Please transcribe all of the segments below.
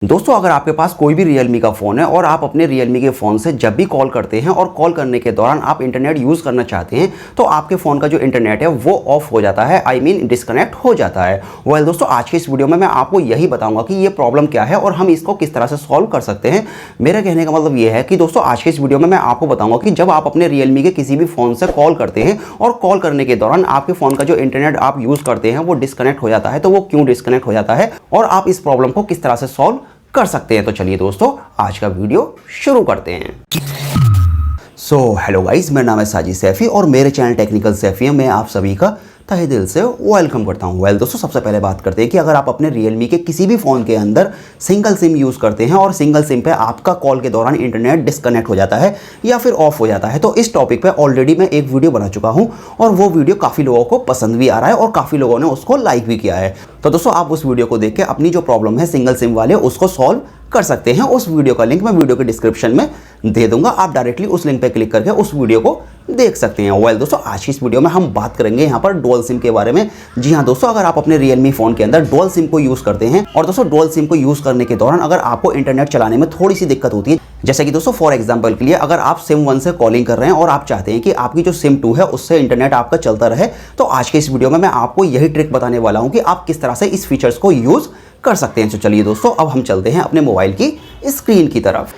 दोस्तों अगर आपके पास कोई भी Realme का फ़ोन है और आप अपने Realme के फ़ोन से जब भी कॉल करते हैं और कॉल करने के दौरान आप इंटरनेट यूज़ करना चाहते हैं तो आपके फ़ोन का जो इंटरनेट है वो ऑफ हो जाता है, आई मीन डिस्कनेक्ट हो जाता है। वेल दोस्तों, आज के इस वीडियो में मैं आपको यही बताऊंगा कि ये प्रॉब्लम क्या है और हम इसको किस तरह से सॉल्व कर सकते हैं। मेरा कहने का मतलब ये है कि दोस्तों आज के इस वीडियो में मैं आपको बताऊँगा कि जब आप अपने Realme के किसी भी फ़ोन से कॉल करते हैं और कॉल करने के दौरान आपके फ़ोन का जो इंटरनेट आप यूज़ करते हैं वो डिस्कनेक्ट हो जाता है, तो वो क्यों डिस्कनेक्ट हो जाता है और आप इस प्रॉब्लम को किस तरह से सॉल्व कर सकते हैं। तो चलिए दोस्तों आज का वीडियो शुरू करते हैं। हेलो गाइस, मेरा नाम है सैफी और मेरे चैनल टेक्निकल सैफी में आप सभी का तहे दिल से वेलकम करता हूं। वेल दोस्तों, सबसे पहले बात करते हैं कि अगर आप अपने Realme के किसी भी फ़ोन के अंदर सिंगल सिम यूज़ करते हैं और सिंगल सिम पे आपका कॉल के दौरान इंटरनेट डिस्कनेक्ट हो जाता है या फिर ऑफ हो जाता है, तो इस टॉपिक पे ऑलरेडी मैं एक वीडियो बना चुका हूं और वो वीडियो काफ़ी लोगों को पसंद भी आ रहा है और काफ़ी लोगों ने उसको लाइक भी किया है। तो दोस्तों आप उस वीडियो को देख के अपनी जो प्रॉब्लम है सिंगल सिम वाले उसको सॉल्व कर सकते हैं। उस वीडियो का लिंक मैं वीडियो के डिस्क्रिप्शन में दे दूंगा, आप डायरेक्टली उस लिंक पे क्लिक करके उस वीडियो को देख सकते हैं। वेल दोस्तों, आज की इस वीडियो में हम बात करेंगे यहाँ पर डुअल सिम के बारे में। जी हाँ दोस्तों, अगर आप अपने Realme फ़ोन के अंदर डुअल सिम को यूज़ करते हैं और दोस्तों डुअल सिम को यूज़ करने के दौरान अगर आपको इंटरनेट चलाने में थोड़ी सी दिक्कत होती है, जैसे कि दोस्तों फॉर एग्जांपल के लिए अगर आप सिम 1 से कॉलिंग कर रहे हैं और आप चाहते हैं कि आपकी जो सिम 2 है उससे इंटरनेट आपका चलता रहे, तो आज के इस वीडियो में मैं आपको यही ट्रिक बताने वाला हूं कि आप किस तरह से इस फीचर्स को यूज़ कर सकते हैं। तो चलिए दोस्तों, अब हम चलते हैं अपने मोबाइल की स्क्रीन की तरफ।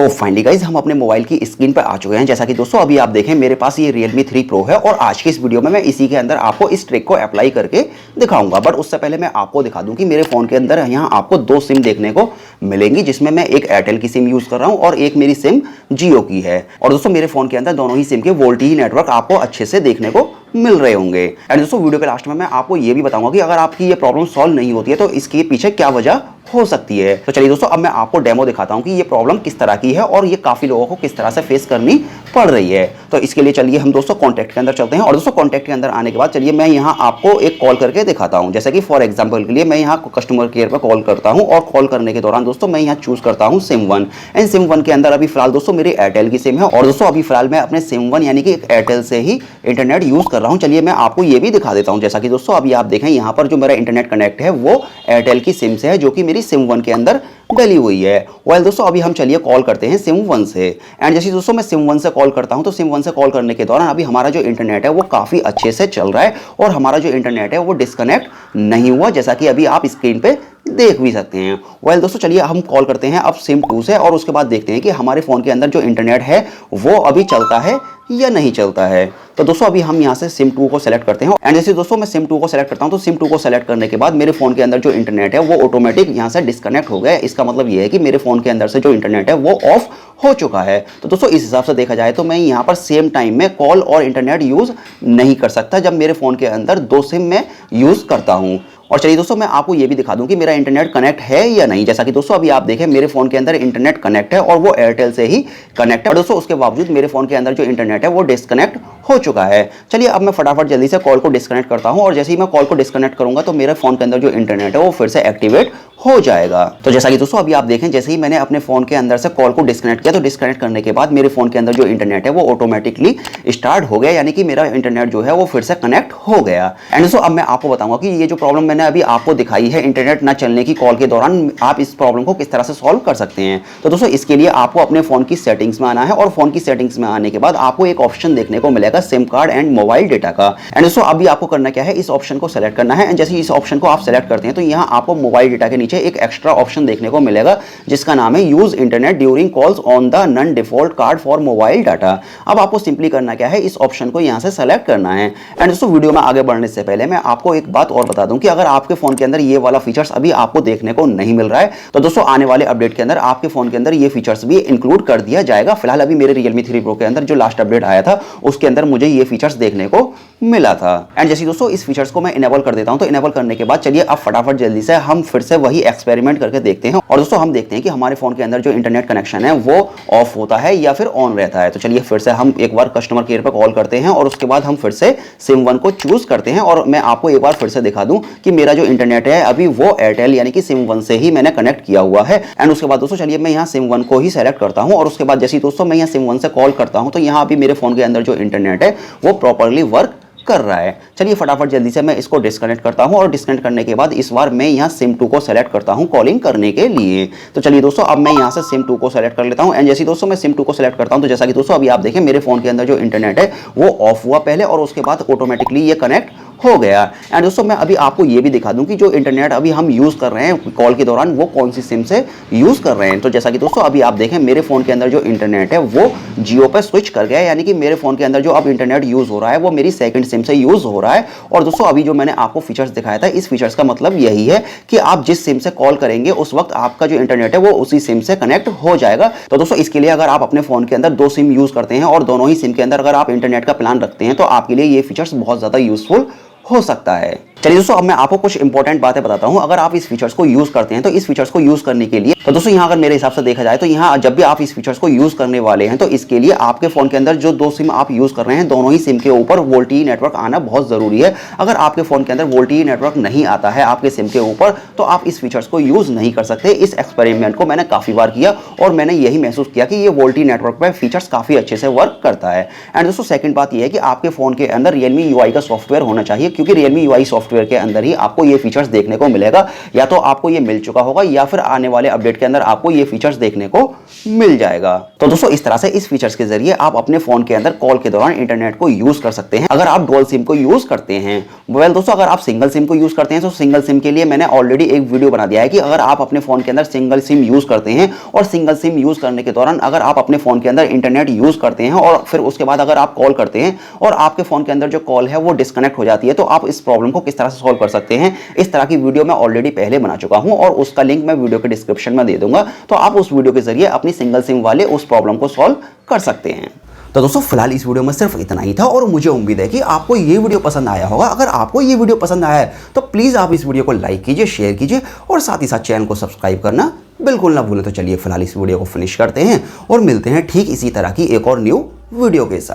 फाइनली गाइज, हम अपने मोबाइल की स्क्रीन पर आ चुके हैं। जैसा कि दोस्तों अभी आप देखें मेरे पास ये Realme 3 Pro है और आज के इस वीडियो में मैं इसी के अंदर आपको इस ट्रिक को अप्लाई करके दिखाऊंगा। बट उससे पहले मैं आपको दिखा दूं कि मेरे फ़ोन के अंदर यहाँ आपको 2 सिम देखने को मिलेंगी, जिसमें मैं एक एयरटेल की सिम यूज़ कर रहा हूँ और एक मेरी सिम जियो की है। और दोस्तों मेरे फ़ोन के अंदर दोनों ही सिम के वोल्टी नेटवर्क आपको अच्छे से देखने को मिल रहे होंगे। एंड दोस्तों वीडियो के लास्ट में मैं आपको ये भी बताऊंगा कि अगर आपकी ये प्रॉब्लम सॉल्व नहीं होती है तो इसके पीछे क्या वजह हो सकती है। तो चलिए दोस्तों, अब मैं आपको डेमो दिखाता हूं कि ये प्रॉब्लम किस तरह की है और ये काफी लोगों को किस तरह से फेस करनी पड़ रही है। तो इसके लिए चलिए हम दोस्तों कॉन्टैक्ट के अंदर चलते हैं और दोस्तों कॉन्टैक्ट के अंदर आने के बाद चलिए मैं यहाँ आपको एक कॉल करके दिखाता हूँ। जैसे कि फॉर एग्जाम्पल के लिए मैं यहाँ कस्टमर केयर पर कॉल करता हूँ और कॉल करने के दौरान दोस्तों मैं यहाँ चूज करता हूँ सिम 1 एंड सिम 1 के अंदर अभी फिलहाल दोस्तों मेरी एयरटेल की सिम है और दोस्तों अभी फिलहाल मैं अपने सिम 1 यानी कि एयरटेल से ही इंटरनेट यूज कर रहा हूँ। चलिए मैं आपको ये भी दिखा देता हूँ। जैसा कि दोस्तों अभी आप देखें यहाँ पर जो मेरा इंटरनेट कनेक्ट है वो एयरटेल की सिम से है, जो कि मेरी सिम 1 के अंदर डली हुई है। वेल दोस्तों, अभी हम चलिए कॉल करते हैं सिम 1 से। एंड जैसे दोस्तों मैं सिम 1 से कॉल करता हूं तो सिम 1 से कॉल करने के दौरान अभी हमारा जो इंटरनेट है वो काफ़ी अच्छे से चल रहा है और हमारा जो इंटरनेट है वो डिस्कनेक्ट नहीं हुआ, जैसा कि अभी आप स्क्रीन पे देख भी सकते हैं। वेल दोस्तों, चलिए हम कॉल करते हैं अब सिम 2 से और उसके बाद देखते हैं कि हमारे फ़ोन के अंदर जो इंटरनेट है वो अभी चलता है या नहीं चलता है। तो दोस्तों अभी हम यहाँ से सिम 2 को सेलेक्ट करते हैं एंड जैसे दोस्तों मैं सिम 2 को सेलेक्ट करता हूँ तो सिम 2 को सेलेक्ट करने के बाद मेरे फ़ोन के अंदर जो इंटरनेट है वो ऑटोमेटिक यहाँ से डिस्कनेक्ट हो गया है। इसका मतलब ये है कि मेरे फ़ोन के अंदर से जो इंटरनेट है वो ऑफ हो चुका है। तो दोस्तों इस हिसाब से देखा जाए तो मैं यहाँ पर सेम टाइम में कॉल और इंटरनेट यूज़ नहीं कर सकता जब मेरे फ़ोन के अंदर 2 सिम में यूज़ करता हूँ। और चलिए दोस्तों मैं आपको ये भी दिखा दूं कि मेरा इंटरनेट कनेक्ट है या नहीं। जैसा कि दोस्तों अभी आप देखें मेरे फ़ोन के अंदर इंटरनेट कनेक्ट है और वो एयरटेल से ही कनेक्ट है और दोस्तों उसके बावजूद मेरे फ़ोन के अंदर जो इंटरनेट है वो डिस्कनेक्ट हो चुका है। चलिए अब मैं फटाफट जल्दी से कॉल को डिस्कनेक्ट करता हूं और जैसे ही मैं कॉल को डिस्कनेक्ट करूंगा तो मेरे फ़ोन के अंदर जो इंटरनेट है वो फिर से एक्टिवेट हो जाएगा। तो जैसा कि दोस्तों अभी आप देखें जैसे ही मैंने अपने फ़ोन के अंदर से कॉल को डिस्कनेक्ट किया तो डिस्कनेक्ट करने के बाद मेरे फ़ोन के अंदर जो इंटरनेट है वो ऑटोमेटिकली स्टार्ट हो गया, यानी कि मेरा इंटरनेट जो है वो फिर से कनेक्ट हो गया। एंड दोस्तों अब मैं आपको बताऊंगा कि ये जो प्रॉब्लम मैंने अभी आपको दिखाई है इंटरनेट ना चलने की कॉल के दौरान, आप इस प्रॉब्लम को किस तरह से सॉल्व कर सकते हैं। तो दोस्तों इसके लिए आपको अपने फ़ोन की सेटिंग्स में आना है और फ़ोन की सेटिंग्स में आने के बाद आपको एक ऑप्शन देखने को मिलेगा SIM card and mobile data का। एंड दोस्तों अभी आपको करना क्या है, इस ऑप्शन को सेलेक्ट करना है एंड जैसे इस ऑप्शन को आप सेलेक्ट करते हैं तो यहाँ आपको मोबाइल डेटा के नीचे एक एक्स्ट्रा ऑप्शन देखने को मिलेगा जिसका नाम है use internet during calls on the non default card for mobile data. अब आपको सिंपली करना क्या है, इस ऑप्शन को यहाँ से सेलेक्ट करना है। एंड दोस्तों वीडियो में आगे बढ़ने से पहले मैं आपको एक बात और बता दूं कि अगर आपके फोन के अंदर ये वाला फीचर्स अभी आपको देखने को नहीं मिल रहा है तो दोस्तों आने वाले अपडेट के अंदर आपके फोन के अंदर ये फीचर्स भी इंक्लूड कर दिया जाएगा। फिलहाल अभी मेरे Realme 3 Pro के अंदर जो लास्ट अपडेट आया था उसके अंदर मुझे ये फीचर्स देखने को मिला था। एंड जैसे दोस्तों इस फीचर्स को मैं इनेबल कर देता हूं तो इनेबल करने के बाद चलिए अब फटाफट जल्दी से हम फिर से वही एक्सपेरिमेंट करके देखते हैं और दोस्तों हम देखते हैं कि हमारे फोन के अंदर जो इंटरनेट कनेक्शन है वो ऑफ होता है या फिर ऑन रहता है। तो चलिए फिर से हम एक बार कस्टमर केयर पर कॉल करते हैं और उसके बाद हम फिर से सिम 1 को चूज करते हैं और मैं आपको एक बार फिर से दिखा दूं कि मेरा जो इंटरनेट है अभी वो एयरटेल यानी कि सिम 1 से ही मैंने कनेक्ट किया हुआ है। एंड उसके बाद दोस्तों चलिए मैं यहाँ सिम 1 को ही सेलेक्ट करता हूँ और उसके बाद जैसे दोस्तों मैं यहाँ सिम 1 से कॉल करता हूँ तो यहाँ अभी मेरे फोन के अंदर जो इंटरनेट है वो प्रॉपरली वर्क कर रहा है। चलिए फटाफट जल्दी से मैं इसको डिस्कनेक्ट करता हूं और डिस्कनेक्ट करने के बाद इस बार मैं यहां सिम 2 को सेलेक्ट करता हूं कॉलिंग करने के लिए। तो चलिए दोस्तों अब मैं यहां से सिम 2 को सेलेक्ट कर लेता हूं एंड जैसे दोस्तों मैं सिम 2 को सेलेक्ट करता हूं तो जैसा कि दोस्तों अभी आप देखें मेरे फोन के अंदर जो इंटरनेट है वो ऑफ हुआ पहले और उसके बाद ऑटोमेटिकली ये कनेक्ट हो गया। एंड दोस्तों मैं अभी आपको ये भी दिखा दूं कि जो इंटरनेट अभी हम यूज़ कर रहे हैं कॉल के दौरान वो कौन सी सिम से यूज़ कर रहे हैं। तो जैसा कि दोस्तों अभी आप देखें मेरे फ़ोन के अंदर जो इंटरनेट है वो जियो पे स्विच कर गया है, यानी कि मेरे फ़ोन के अंदर जो अब इंटरनेट यूज़ हो रहा है वो मेरी सेकंड सिम से यूज़ हो रहा है। और दोस्तों अभी जो मैंने आपको फीचर्स दिखाया था इस फीचर्स का मतलब यही है कि आप जिस सिम से कॉल करेंगे उस वक्त आपका जो इंटरनेट है वो उसी सिम से कनेक्ट हो जाएगा। तो दोस्तों इसके लिए अगर आप अपने फ़ोन के अंदर 2 सिम यूज़ करते हैं और दोनों ही सिम के अंदर अगर आप इंटरनेट का प्लान रखते हैं तो आपके लिए ये फीचर्स बहुत ज़्यादा यूजफुल हो सकता है। चलिए दोस्तों अब मैं आपको कुछ इंपॉर्टेंट बातें बताता हूं। अगर आप इस फीचर्स को यूज करते हैं तो इस फीचर्स को यूज करने के लिए तो दोस्तों यहां अगर मेरे हिसाब से देखा जाए तो यहां जब भी आप इस फीचर्स को यूज करने वाले हैं तो इसके लिए आपके फोन के अंदर जो 2 सिम आप यूज कर रहे हैं दोनों ही सिम के ऊपर वोल्टी नेटवर्क आना बहुत जरूरी है। अगर आपके फोन के अंदर वोल्टी नेटवर्क नहीं आता है आपके सिम के ऊपर तो आप इस फीचर्स को यूज नहीं कर सकते। इस एक्सपेरिमेंट को मैंने काफी बार किया और मैंने यही महसूस किया कि ये वोल्टी नेटवर्क पर फीचर्स काफी अच्छे से वर्क करता है। एंड दोस्तों सेकंड बात यह है कि आपके फोन के अंदर Realme UI का सॉफ्टवेयर होना चाहिए, क्योंकि Realme UI सॉफ्टवेयर के अंदर ही आपको ये फीचर्स देखने को मिलेगा। या तो आपको ये मिल चुका होगा या फिर आने वाले अपडेट के अंदर आपको ये फीचर्स देखने को मिल जाएगा। तो दोस्तों इस तरह से इस फीचर्स के जरिए आप अपने फोन के अंदर कॉल के दौरान इंटरनेट को यूज कर सकते हैं अगर आप डुअल सिम को यूज करते हैं। वेल दोस्तों अगर आप सिंगल सिम को यूज करते हैं तो सिंगल सिम के लिए मैंने ऑलरेडी एक वीडियो बना दिया है कि अगर आप अपने फोन के अंदर सिंगल सिम यूज करते हैं और सिंगल सिम यूज करने के दौरान अगर आप अपने फोन के अंदर इंटरनेट यूज करते हैं और फिर उसके बाद अगर आप कॉल करते हैं और आपके फोन के अंदर जो कॉल है वो डिस्कनेक्ट हो जाती है तो आप इस प्रॉब्लम को किस तरह से सॉल्व कर सकते हैं, इस तरह की वीडियो मैं ऑलरेडी पहले बना चुका हूं और उसका लिंक मैं वीडियो के डिस्क्रिप्शन में दे दूंगा। तो आप उस वीडियो के जरिए अपनी सिंगल सिम वाले उस प्रॉब्लम को सॉल्व कर सकते हैं। तो दोस्तों फिलहाल इस वीडियो में सिर्फ इतना ही था और मुझे उम्मीद है कि आपको ये वीडियो पसंद आया होगा। अगर आपको ये वीडियो पसंद आया है तो प्लीज़ आप इस वीडियो को लाइक कीजिए, शेयर कीजिए और साथ ही साथ चैनल को सब्सक्राइब करना बिल्कुल ना भूलें। तो चलिए फिलहाल इस वीडियो को फिनिश करते हैं और मिलते हैं ठीक इसी तरह की एक और न्यू वीडियो के साथ।